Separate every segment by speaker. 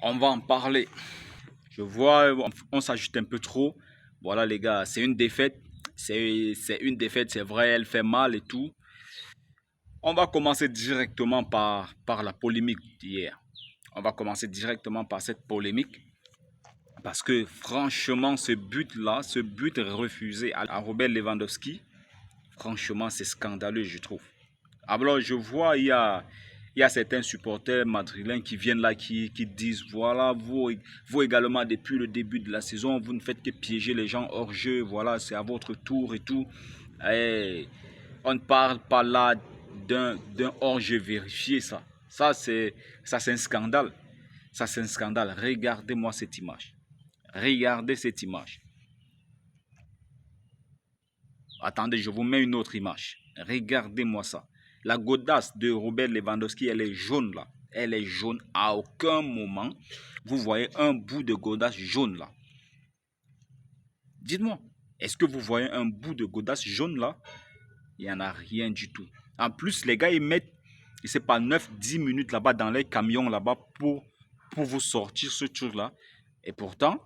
Speaker 1: On va en parler. Je vois, on s'ajoute un peu trop. Voilà les gars, c'est une défaite. C'est une défaite, c'est vrai, elle fait mal et tout. On va commencer directement par la polémique d'hier. On va commencer directement par cette polémique. Parce que franchement, ce but-là, ce but refusé à Robert Lewandowski, franchement, c'est scandaleux, je trouve. Alors, je vois, il y a certains supporters madrilènes qui viennent là, qui disent, voilà, vous également, depuis le début de la saison, vous ne faites que piéger les gens hors jeu, voilà, c'est à votre tour et tout. Et on ne parle pas là d'un hors-jeu vérifié, ça. Ça, c'est un scandale. Ça, c'est un scandale. Regardez-moi cette image. Regardez cette image. Attendez, je vous mets une autre image. Regardez-moi ça. La godasse de Robert Lewandowski, elle est jaune là. Elle est jaune. À aucun moment, vous voyez un bout de godasse jaune là. Dites-moi, est-ce que vous voyez un bout de godasse jaune là? Il n'y en a rien du tout. En plus, les gars, ils mettent, je sais pas, 9-10 minutes là-bas dans les camions là-bas pour vous sortir ce truc-là. Et pourtant,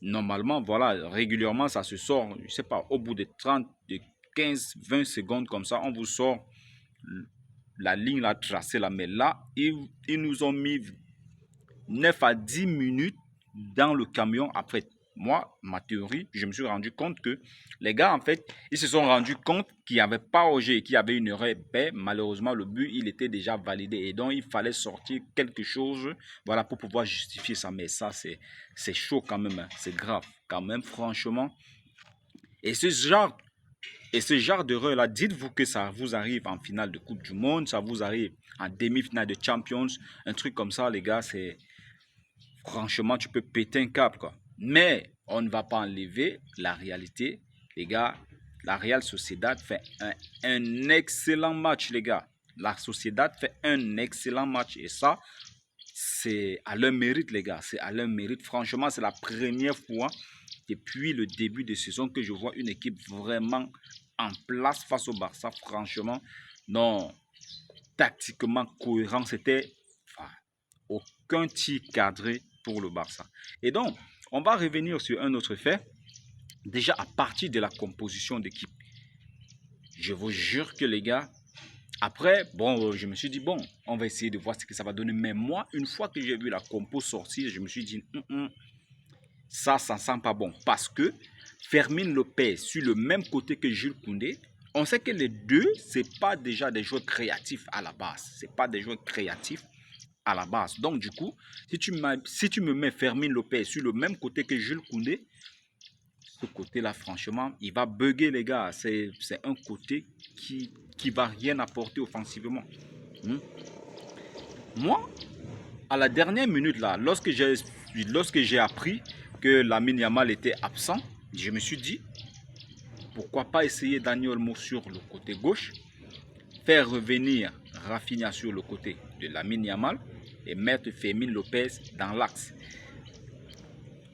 Speaker 1: normalement, voilà, régulièrement, ça se sort, je sais pas, au bout de 30, de 15, 20 secondes comme ça, on vous sort la ligne là tracée là. Mais là, ils nous ont mis 9 à 10 minutes dans le camion. Après, moi, ma théorie, je me suis rendu compte que les gars, en fait, ils se sont rendus compte qu'il n'y avait pas OG et qu'il y avait une erreur. Ben, malheureusement, le but, il était déjà validé. Et donc, il fallait sortir quelque chose, voilà, pour pouvoir justifier ça. Mais ça, c'est chaud quand même. Hein. C'est grave quand même, franchement. Et ce genre d'erreur-là, dites-vous que ça vous arrive en finale de Coupe du Monde, ça vous arrive en demi-finale de Champions, un truc comme ça, les gars, c'est... Franchement, tu peux péter un câble, quoi. Mais on ne va pas enlever la réalité. Les gars, la Real Sociedad fait un excellent match, les gars. La Sociedad fait un excellent match. Et ça, c'est à leur mérite, les gars. C'est à leur mérite. Franchement, c'est la première fois depuis le début de saison que je vois une équipe vraiment en place face au Barça. Franchement, non, tactiquement cohérent. C'était aucun tir cadré pour le Barça. Et donc, on va revenir sur un autre fait. Déjà, à partir de la composition d'équipe, je vous jure que les gars, après, bon, je me suis dit, bon, on va essayer de voir ce que ça va donner. Mais moi, une fois que j'ai vu la compo sortir, je me suis dit, ça sent pas bon. Parce que Fermin Lopez, sur le même côté que Jules Koundé, on sait que les deux, ce n'est pas déjà des joueurs créatifs à la base. Ce n'est pas des joueurs créatifs à la base. Donc, du coup, si tu me mets Fermin Lopez sur le même côté que Jules Koundé, ce côté-là, franchement, il va bugger, les gars. C'est un côté qui va rien apporter offensivement. Moi, à la dernière minute, là, lorsque j'ai appris que Lamine Yamal était absent, je me suis dit, pourquoi pas essayer Daniel Olmo sur le côté gauche, faire revenir Rafinha sur le côté de Lamine Yamal et mettre Fermin Lopez dans l'axe.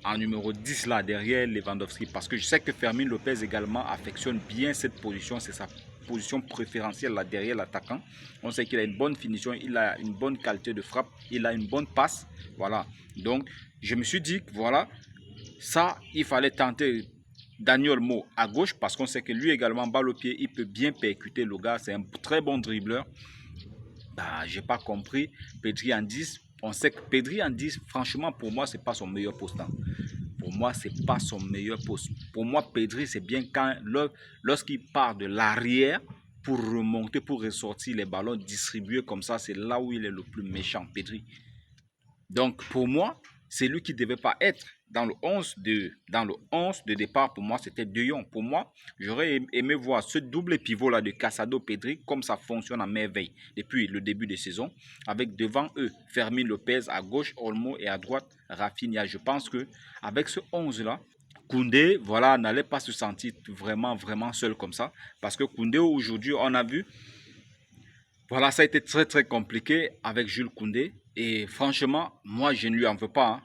Speaker 1: En numéro 10 là, derrière Lewandowski. Parce que je sais que Fermin Lopez également affectionne bien cette position. C'est sa position préférentielle là, derrière l'attaquant. On sait qu'il a une bonne finition, il a une bonne qualité de frappe, il a une bonne passe. Voilà. Donc, je me suis dit, voilà, ça, il fallait tenter Daniel Olmo à gauche parce qu'on sait que lui également, balle au pied, il peut bien percuter le gars. C'est un très bon dribbleur. Bah, j'ai pas compris. Pedri en 10. On sait que Pedri en 10, franchement, pour moi, c'est pas son meilleur poste. Hein. Pour moi, c'est pas son meilleur poste. Pour moi, Pedri, c'est bien quand lorsqu'il part de l'arrière pour remonter, pour ressortir les ballons distribués comme ça, c'est là où il est le plus méchant, Pedri. Donc, pour moi, c'est lui qui ne devait pas être dans le 11 de départ. Pour moi, c'était De Jong. Pour moi, j'aurais aimé voir ce double pivot-là de Casado-Pedri comme ça fonctionne à merveille depuis le début de saison. Avec devant eux, Fermin Lopez à gauche, Olmo et à droite, Rafinha. Je pense qu'avec ce 11-là, Koundé, voilà, n'allait pas se sentir vraiment, vraiment seul comme ça. Parce que Koundé, aujourd'hui, on a vu, voilà, ça a été très, très compliqué avec Jules Koundé. Et franchement, moi, je ne lui en veux pas. Hein.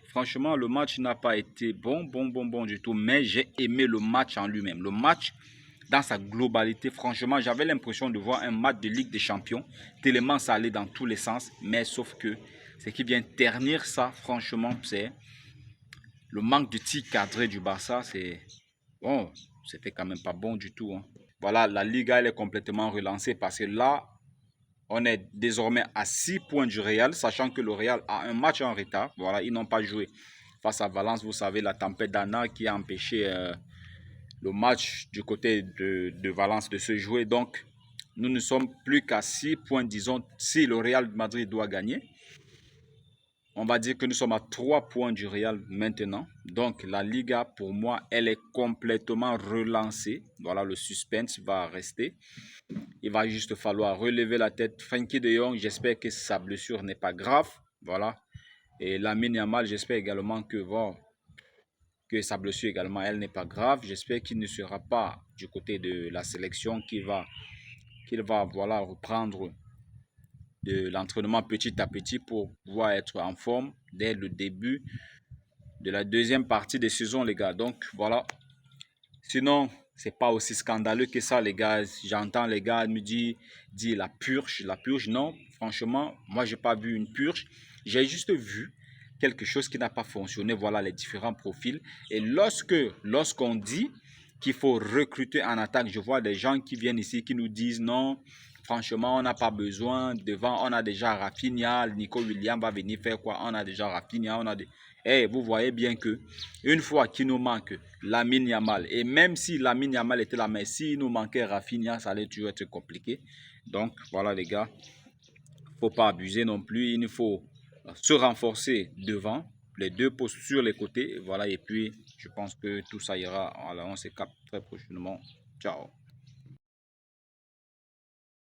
Speaker 1: Franchement, le match n'a pas été bon du tout. Mais j'ai aimé le match en lui-même. Le match, dans sa globalité, franchement, j'avais l'impression de voir un match de Ligue des Champions. Tellement ça allait dans tous les sens. Mais sauf que Ce qui vient ternir ça, franchement, c'est le manque de tir cadré du Barça. C'est bon, c'était quand même pas bon du tout, hein. Voilà, la Liga, elle est complètement relancée parce que là, on est désormais à 6 points du Real, sachant que le Real a un match en retard. Voilà, ils n'ont pas joué face à Valence. Vous savez, la tempête d'Anna qui a empêché le match du côté de Valence de se jouer. Donc, nous ne sommes plus qu'à 6 points, disons, si le Real Madrid doit gagner. On va dire que nous sommes à 3 points du Real maintenant. Donc, la Liga, pour moi, elle est complètement relancée. Voilà, le suspense va rester. Il va juste falloir relever la tête. Frenkie de Jong, j'espère que sa blessure n'est pas grave. Voilà. Et Lamine Yamal, j'espère également que, bon, que sa blessure également, elle n'est pas grave. J'espère qu'il ne sera pas du côté de la sélection, qu'il va voilà, reprendre de l'entraînement petit à petit pour pouvoir être en forme dès le début de la deuxième partie de saison, les gars. Donc, voilà. Sinon, c'est pas aussi scandaleux que ça, les gars. J'entends les gars me dire la purge, la purge. Non, franchement, moi, j'ai pas vu une purge. J'ai juste vu quelque chose qui n'a pas fonctionné. Voilà les différents profils. Et lorsqu'on dit qu'il faut recruter en attaque, je vois des gens qui viennent ici qui nous disent non, franchement, on n'a pas besoin. Devant, on a déjà Rafinha, Nico Williams va venir faire quoi? On a déjà Rafinha, on a des... Eh, vous voyez bien que une fois qu'il nous manque Lamine Yamal, et même si Lamine Yamal était là, mais s'il nous manquait Rafinha, ça allait toujours être compliqué. Donc voilà les gars, faut pas abuser non plus. Il faut se renforcer devant, les deux postes sur les côtés. Voilà, et puis je pense que tout ça ira. Alors on se capte très prochainement. Ciao.